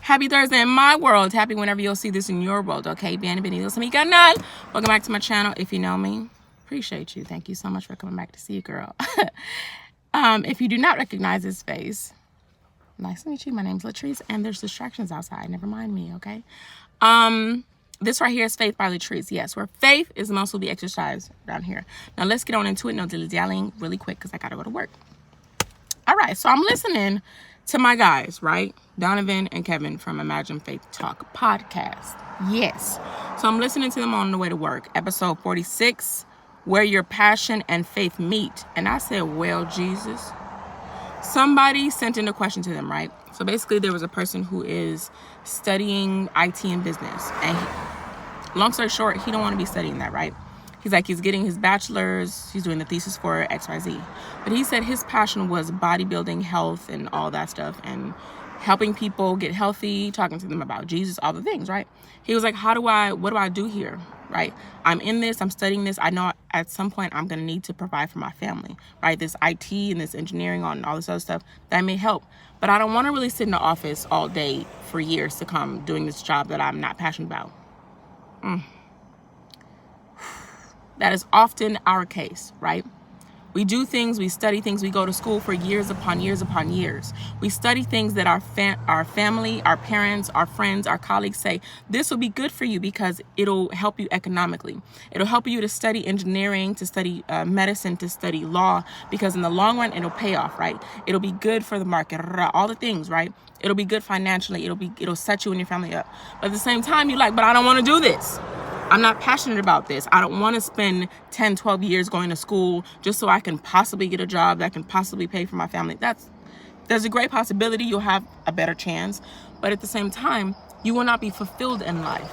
Happy Thursday in my world. Happy whenever you'll see this in your world, okay? Bienvenidos a mi canal. Welcome back to my channel. If you know me, appreciate you. Thank you so much for coming back to see you, girl. If you do not recognize this face, nice to meet you. My name's Latrice, and there's distractions outside. Never mind me, okay? This right here is Faith by Latrice. Yes, where faith is the most will be exercised down here. Now let's get on into it. No dilly-dallying really quick because I gotta go to work. All right, so I'm listening to my guys, right? Donovan and Kevin from Imagine Faith Talk podcast. Yes. So I'm listening to them on the way to work. Episode 46, Where Your Passion and Faith Meet. And I said, well, Jesus. Somebody sent in a question to them, right? So basically there was a person who is studying IT and business. And long story short, he don't want to be studying that, right? He's getting his bachelor's, he's doing the thesis for XYZ. But he said his passion was bodybuilding, health, and all that stuff, and helping people get healthy, talking to them about Jesus, all the things, right? He was like, what do I do here, right? I'm in this, I'm studying this. I know at some point I'm going to need to provide for my family, right? This IT and this engineering and all this other stuff, that may help. But I don't want to really sit in the office all day for years to come doing this job that I'm not passionate about. That is often our case, right? We do things, we study things, we go to school for years upon years upon years. We study things that our family, our parents, our friends, our colleagues say, this will be good for you because it'll help you economically. It'll help you to study engineering, to study medicine, to study law, because in the long run, it'll pay off, right? It'll be good for the market, all the things, right? It'll be good financially. It'll set you and your family up. But at the same time, you're like, but I don't want to do this. I'm not passionate about this. I don't want to spend 10, 12 years going to school just so I can possibly get a job that can possibly pay for my family. There's a great possibility you'll have a better chance, but at the same time, you will not be fulfilled in life.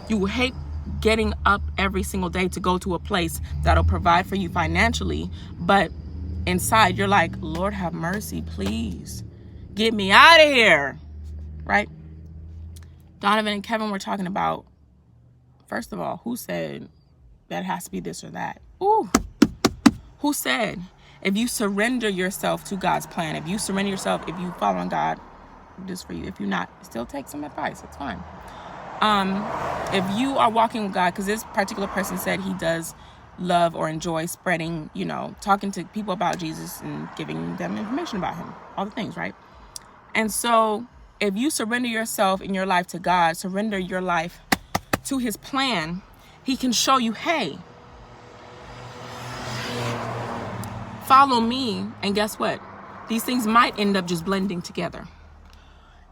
You will hate getting up every single day to go to a place that'll provide for you financially, but inside you're like, Lord have mercy, please. Get me out of here, right? Donovan and Kevin were talking about, first of all, who said that has to be this or that? Ooh. Who said if you surrender yourself to God's plan, if you surrender yourself, if you follow on God, this for you. If you're not, still take some advice. It's fine. If you are walking with God, because this particular person said he does love or enjoy spreading, talking to people about Jesus and giving them information about him, all the things, right? And so if you surrender yourself in your life to God, surrender your life to his plan, he can show you, hey, follow me, and guess what? These things might end up just blending together.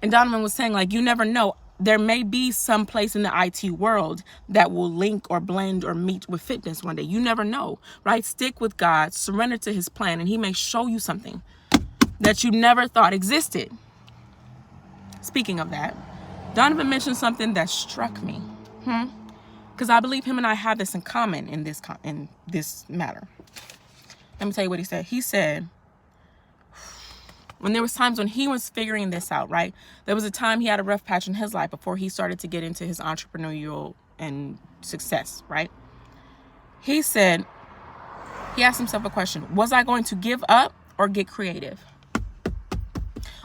And Donovan was saying, like, you never know. There may be some place in the IT world that will link or blend or meet with fitness one day. You never know, right? Stick with God, surrender to his plan, and he may show you something that you never thought existed. Speaking of that, Donovan mentioned something that struck me. Because I believe him and I have this in common in this matter. Let me tell you what he said. He said, when there was times when he was figuring this out, right? There was a time he had a rough patch in his life before he started to get into his entrepreneurial and success, right? He said, he asked himself a question. Was I going to give up or get creative?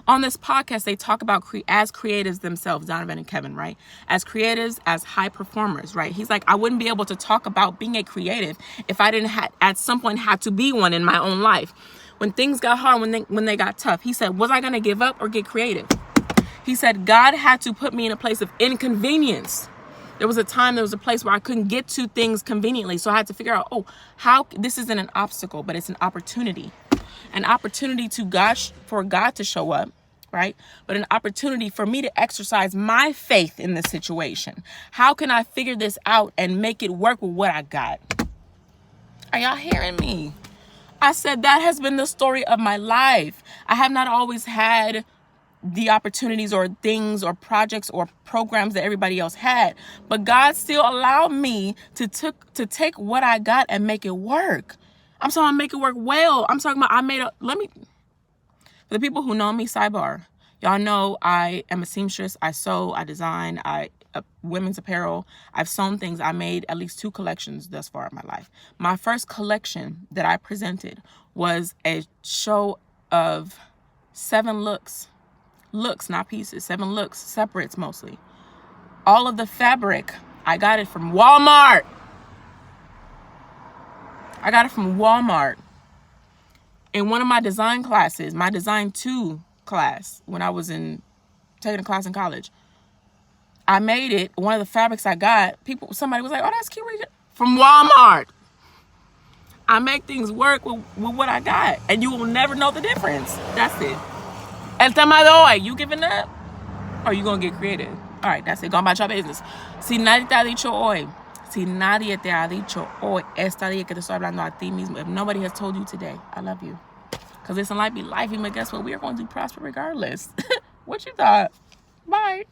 On this podcast, they talk about as creatives themselves, Donovan and Kevin, right? As creatives, as high performers, right? He's like, I wouldn't be able to talk about being a creative if I didn't at some point had to be one in my own life. When things got hard, when they got tough, he said, was I going to give up or get creative? He said, God had to put me in a place of inconvenience. There was a place where I couldn't get to things conveniently. So I had to figure out, how this isn't an obstacle, but it's an opportunity. An opportunity for God to show up, right? But an opportunity for me to exercise my faith in the situation. How can I figure this out and make it work with what I got? Are y'all hearing me? I said that has been the story of my life. I have not always had the opportunities or things or projects or programs that everybody else had, but God still allowed me to take what I got and make it work. I'm talking about make it work well. I'm talking about for the people who know me, sidebar, y'all know I am a seamstress. I sew, I design, women's apparel. I've sewn things. I made at least 2 collections thus far in my life. My first collection that I presented was a show of 7 looks looks, not pieces. 7 looks, separates mostly. All of the fabric, I got it from Walmart. I got it from Walmart. In one of my design classes, my Design 2 class, when I was taking a class in college, I made it. One of the fabrics I got, somebody was like, oh, that's cute. From Walmart. I make things work with what I got, and you will never know the difference. That's it. El tema de hoy, you giving up? Or you gonna get creative? All right, that's it. Go about your business. Si nadie te ha dicho hoy, esta día que te estoy hablando a ti mismo, if nobody has told you today, I love you. Because this life be life, but guess what? We are going to prosper regardless. What you thought? Bye.